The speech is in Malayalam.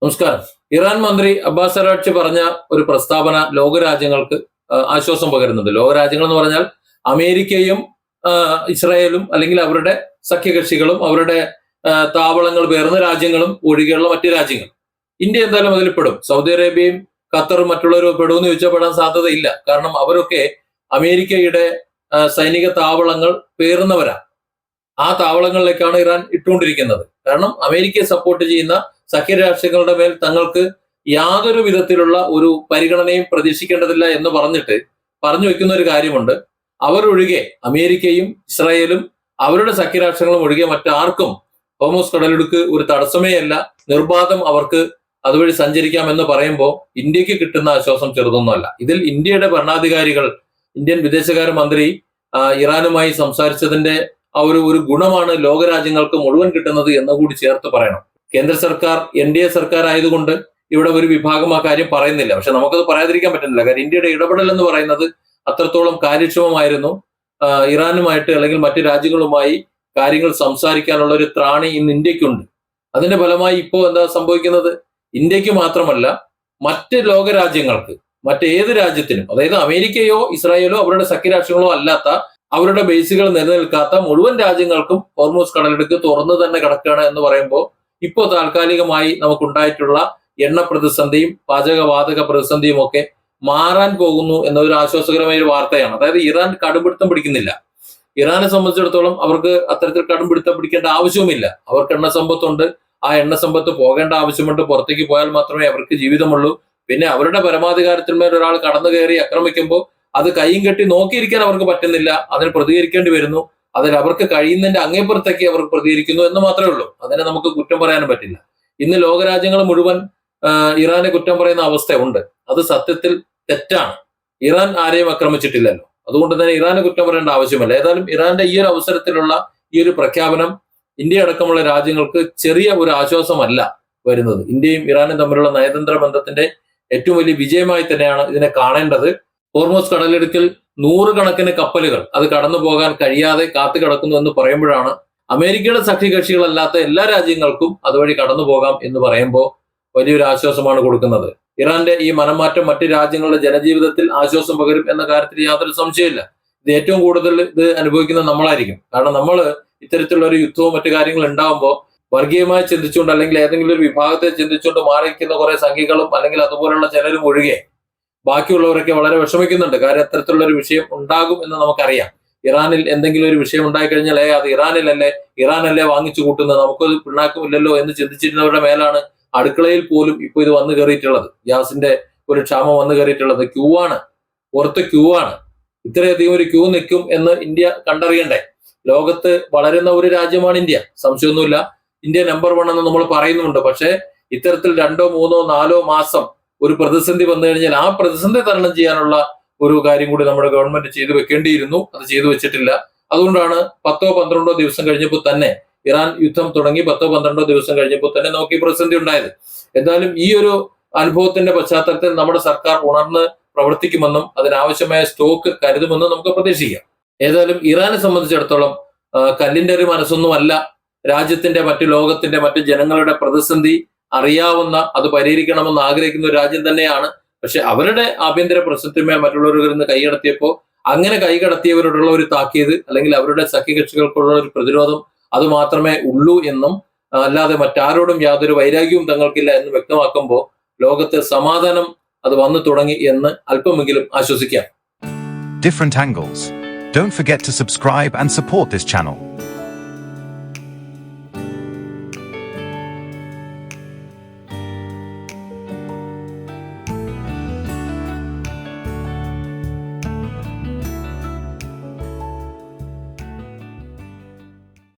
നമസ്കാരം. ഇറാൻ മന്ത്രി അബ്ബാസ് അരാഗ്ചി പറഞ്ഞ ഒരു പ്രസ്താവന ലോകരാജ്യങ്ങൾക്ക് ആശ്വാസം പകരുന്നുണ്ട്. ലോകരാജ്യങ്ങൾ എന്ന് പറഞ്ഞാൽ അമേരിക്കയും ഇസ്രായേലും അല്ലെങ്കിൽ അവരുടെ സഖ്യകക്ഷികളും അവരുടെ താവളങ്ങൾ പേർന്ന രാജ്യങ്ങളും ഒഴികെയുള്ള മറ്റു രാജ്യങ്ങൾ. ഇന്ത്യ എന്തായാലും അതിൽ പെടും. സൗദി അറേബ്യയും ഖത്തറും മറ്റുള്ളവരും പെടുമെന്ന് ചോദിച്ചാൽ പെടാൻ സാധ്യതയില്ല. കാരണം അവരൊക്കെ അമേരിക്കയുടെ സൈനിക താവളങ്ങൾ പേറുന്നവരാണ്. ആ താവളങ്ങളിലേക്കാണ് ഇറാൻ ഇട്ടുകൊണ്ടിരിക്കുന്നത്. കാരണം അമേരിക്കയെ സപ്പോർട്ട് ചെയ്യുന്ന സഖ്യരാഷ്ട്രങ്ങളുടെ മേൽ തങ്ങൾക്ക് യാതൊരു വിധത്തിലുള്ള ഒരു പരിഗണനയും പ്രതീക്ഷിക്കേണ്ടതില്ല എന്ന് പറഞ്ഞു വെക്കുന്ന ഒരു കാര്യമുണ്ട്. അവരൊഴികെ അമേരിക്കയും ഇസ്രായേലും അവരുടെ സഖ്യരാഷ്ട്രങ്ങളും ഒഴികെ മറ്റാർക്കും ഹോർമൂസ് കടലിടുക്ക് ഒരു തടസ്സമേ അല്ല, നിർബാധം അവർക്ക് അതുവഴി സഞ്ചരിക്കാം എന്ന് പറയുമ്പോൾ ഇന്ത്യക്ക് കിട്ടുന്ന ആശ്വാസം ചെറുതൊന്നുമല്ല. ഇതിൽ ഇന്ത്യയുടെ ഭരണാധികാരികൾ, ഇന്ത്യൻ വിദേശകാര്യ മന്ത്രി ഇറാനുമായി സംസാരിച്ചതിന്റെ ആ ഒരു ഗുണമാണ് ലോകരാജ്യങ്ങൾക്ക് മുഴുവൻ കിട്ടുന്നത് എന്നുകൂടി ചേർത്ത് പറയണം. കേന്ദ്ര സർക്കാർ NDA സർക്കാർ ആയതുകൊണ്ട് ഇവിടെ ഒരു വിഭാഗം ആ കാര്യം പറയുന്നില്ല. പക്ഷെ നമുക്കത് പറയാതിരിക്കാൻ പറ്റുന്നില്ല. കാര്യം ഇന്ത്യയുടെ ഇടപെടൽ എന്ന് പറയുന്നത് അത്രത്തോളം കാര്യക്ഷമമായിരുന്നു. ഇറാനുമായിട്ട് അല്ലെങ്കിൽ മറ്റു രാജ്യങ്ങളുമായി കാര്യങ്ങൾ സംസാരിക്കാനുള്ള ഒരു ത്രാണി ഇന്ന് ഇന്ത്യക്കുണ്ട്. അതിന്റെ ഫലമായി ഇപ്പോൾ എന്താ സംഭവിക്കുന്നത്? ഇന്ത്യക്ക് മാത്രമല്ല മറ്റ് ലോകരാജ്യങ്ങൾക്ക്, മറ്റേത് രാജ്യത്തിനും, അതായത് അമേരിക്കയോ ഇസ്രായേലോ അവരുടെ സഖ്യരാഷ്ട്രങ്ങളോ അല്ലാത്ത അവരുടെ ബേസുകൾ നിലനിൽക്കാത്ത മുഴുവൻ രാജ്യങ്ങൾക്കും ഹോർമൂസ് കടലിടുക്ക് തുറന്നു തന്നെ കിടക്കുകയാണ് എന്ന് പറയുമ്പോൾ ഇപ്പോൾ താൽക്കാലികമായി നമുക്കുണ്ടായിട്ടുള്ള എണ്ണ പ്രതിസന്ധിയും പാചകവാതക പ്രതിസന്ധിയും ഒക്കെ മാറാൻ പോകുന്നു എന്നൊരു ആശ്വാസകരമായ ഒരു വാർത്തയാണ്. അതായത് ഇറാൻ കടുംപിടുത്തം പിടിക്കുന്നില്ല. ഇറാനെ സംബന്ധിച്ചിടത്തോളം അവർക്ക് അത്തരത്തിൽ കടുംപിടുത്തം പിടിക്കേണ്ട ആവശ്യവുമില്ല. അവർക്ക് എണ്ണ സമ്പത്തുണ്ട്. ആ എണ്ണ സമ്പത്ത് പോകേണ്ട ആവശ്യമുണ്ട്. പുറത്തേക്ക് പോയാൽ മാത്രമേ അവർക്ക് ജീവിതമുള്ളൂ. പിന്നെ അവരുടെ പരമാധികാരത്തിന്മേൽ ഒരാൾ കടന്നു കയറി ആക്രമിക്കുമ്പോൾ അത് കൈയും കെട്ടി നോക്കിയിരിക്കാൻ അവർക്ക് പറ്റുന്നില്ല. അതിന് പ്രതികരിക്കേണ്ടി വരുന്നു. അതിൽ അവർക്ക് കഴിയുന്നതിന്റെ അങ്ങേപ്പുറത്തേക്ക് അവർക്ക് പ്രതികരിക്കുന്നു എന്ന് മാത്രമേ ഉള്ളൂ. അതിനെ നമുക്ക് കുറ്റം പറയാനും പറ്റില്ല. ഇന്ന് ലോകരാജ്യങ്ങൾ മുഴുവൻ ഇറാനെ കുറ്റം പറയുന്ന അവസ്ഥ ഉണ്ട്. അത് സത്യത്തിൽ തെറ്റാണ്. ഇറാൻ ആരെയും ആക്രമിച്ചിട്ടില്ലല്ലോ. അതുകൊണ്ട് തന്നെ ഇറാനെ കുറ്റം പറയേണ്ട ആവശ്യമില്ല. ഏതായാലും ഇറാന്റെ ഈ ഒരു അവസരത്തിലുള്ള ഈ ഒരു പ്രഖ്യാപനം ഇന്ത്യ അടക്കമുള്ള രാജ്യങ്ങൾക്ക് ചെറിയ ഒരു ആശ്വാസമല്ല വരുന്നത്. ഇന്ത്യയും ഇറാനും തമ്മിലുള്ള നയതന്ത്ര ബന്ധത്തിന്റെ ഏറ്റവും വലിയ വിജയമായി തന്നെയാണ് ഇതിനെ കാണേണ്ടത്. ഹോർമൂസ് കടലിടുക്കിൽ നൂറുകണക്കിന് കപ്പലുകൾ അത് കടന്നു പോകാൻ കഴിയാതെ കാത്തു കിടക്കുന്നു എന്ന് പറയുമ്പോഴാണ് അമേരിക്കയുടെ സഖ്യകക്ഷികളല്ലാത്ത എല്ലാ രാജ്യങ്ങൾക്കും അതുവഴി കടന്നു പോകാം എന്ന് പറയുമ്പോൾ വലിയൊരു ആശ്വാസമാണ് കൊടുക്കുന്നത്. ഇറാന്റെ ഈ മനംമാറ്റം മറ്റു രാജ്യങ്ങളുടെ ജനജീവിതത്തിൽ ആശ്വാസം പകരും എന്ന കാര്യത്തിൽ യാതൊരു സംശയമില്ല. ഇത് ഏറ്റവും കൂടുതൽ ഇത് അനുഭവിക്കുന്നത് നമ്മളായിരിക്കും. കാരണം നമ്മൾ ഇത്തരത്തിലുള്ള ഒരു യുദ്ധവും മറ്റു കാര്യങ്ങളും ഉണ്ടാകുമ്പോൾ വർഗീയമായി ചിന്തിച്ചുകൊണ്ട് അല്ലെങ്കിൽ ഏതെങ്കിലും ഒരു വിഭാഗത്തെ ചിന്തിച്ചുകൊണ്ട് മാറിയിരിക്കുന്ന കുറെ സംഖ്യകളും അല്ലെങ്കിൽ അതുപോലുള്ള ചിലരും ഒഴികെ ബാക്കിയുള്ളവരൊക്കെ വളരെ വിഷമിക്കുന്നുണ്ട്. കാര്യം അത്തരത്തിലുള്ള ഒരു വിഷയം ഉണ്ടാകും എന്ന് നമുക്കറിയാം. ഇറാനിൽ എന്തെങ്കിലും ഒരു വിഷയം ഉണ്ടായിക്കഴിഞ്ഞാൽ അത് ഇറാനല്ലേ വാങ്ങിച്ചു കൂട്ടുന്നത്, നമുക്കൊരു പിണ്ണാക്കുമില്ലല്ലോ എന്ന് ചിന്തിച്ചിരുന്നവരുടെ മേലാണ് അടുക്കളയിൽ പോലും ഇപ്പൊ ഇത് വന്നു കയറിയിട്ടുള്ളത്. ഗ്യാസിന്റെ ഒരു ക്ഷാമം വന്നു കയറിയിട്ടുള്ളത്. പുറത്ത് ക്യൂ ആണ്. ഇത്രയധികം ഒരു ക്യൂ നിൽക്കും എന്ന് ഇന്ത്യ കണ്ടറിയണ്ടേ? ലോകത്ത് വളരുന്ന ഒരു രാജ്യമാണ് ഇന്ത്യ, സംശയമൊന്നുമില്ല. ഇന്ത്യ നമ്പർ 1 എന്ന് നമ്മൾ പറയുന്നുണ്ട്. പക്ഷേ ഇത്തരത്തിൽ 2, 3, 4 മാസം ഒരു പ്രതിസന്ധി വന്നു കഴിഞ്ഞാൽ ആ പ്രതിസന്ധി തരണം ചെയ്യാനുള്ള ഒരു കാര്യം കൂടി നമ്മുടെ ഗവൺമെന്റ് ചെയ്തു വെക്കേണ്ടിയിരുന്നു. അത് ചെയ്തു വെച്ചിട്ടില്ല. അതുകൊണ്ടാണ് 10-12 ദിവസം കഴിഞ്ഞപ്പോൾ തന്നെ ഇറാൻ യുദ്ധം തുടങ്ങി 10-12 ദിവസം കഴിഞ്ഞപ്പോൾ തന്നെ നമുക്ക് ഈ പ്രതിസന്ധി ഉണ്ടായത്. എന്തായാലും ഈ ഒരു അനുഭവത്തിന്റെ പശ്ചാത്തലത്തിൽ നമ്മുടെ സർക്കാർ ഉണർന്ന് പ്രവർത്തിക്കുമെന്നും അതിനാവശ്യമായ സ്റ്റോക്ക് കരുതുമെന്നും നമുക്ക് പ്രതീക്ഷിക്കാം. ഏതായാലും ഇറാനെ സംബന്ധിച്ചിടത്തോളം കല്ലിന്റെ ഒരു മനസ്സൊന്നുമല്ല. ലോകത്തിന്റെ മറ്റു ജനങ്ങളുടെ പ്രതിസന്ധി അറിയാവുന്ന, അത് പരിഹരിക്കണമെന്ന് ആഗ്രഹിക്കുന്ന ഒരു രാജ്യം തന്നെയാണ്. പക്ഷെ അവരുടെ ആഭ്യന്തര പ്രശ്നത്തിന്മേൽ മറ്റുള്ളവരിൽ നിന്ന് കൈകടത്തിയപ്പോൾ അങ്ങനെ കൈകടത്തിയവരോടുള്ള ഒരു താക്കീത് അല്ലെങ്കിൽ അവരുടെ സഖ്യകക്ഷികൾക്കുള്ള ഒരു പ്രതിരോധം അത് മാത്രമേ ഉള്ളൂ എന്നും അല്ലാതെ മറ്റാരോടും യാതൊരു വൈരാഗ്യവും തങ്ങൾക്കില്ല എന്ന് വ്യക്തമാക്കുമ്പോൾ ലോകത്ത് സമാധാനം അത് വന്നു തുടങ്ങി എന്ന് അല്പമെങ്കിലും ആശ്വസിക്കാം. Different angles. Don't forget to subscribe and support this channel.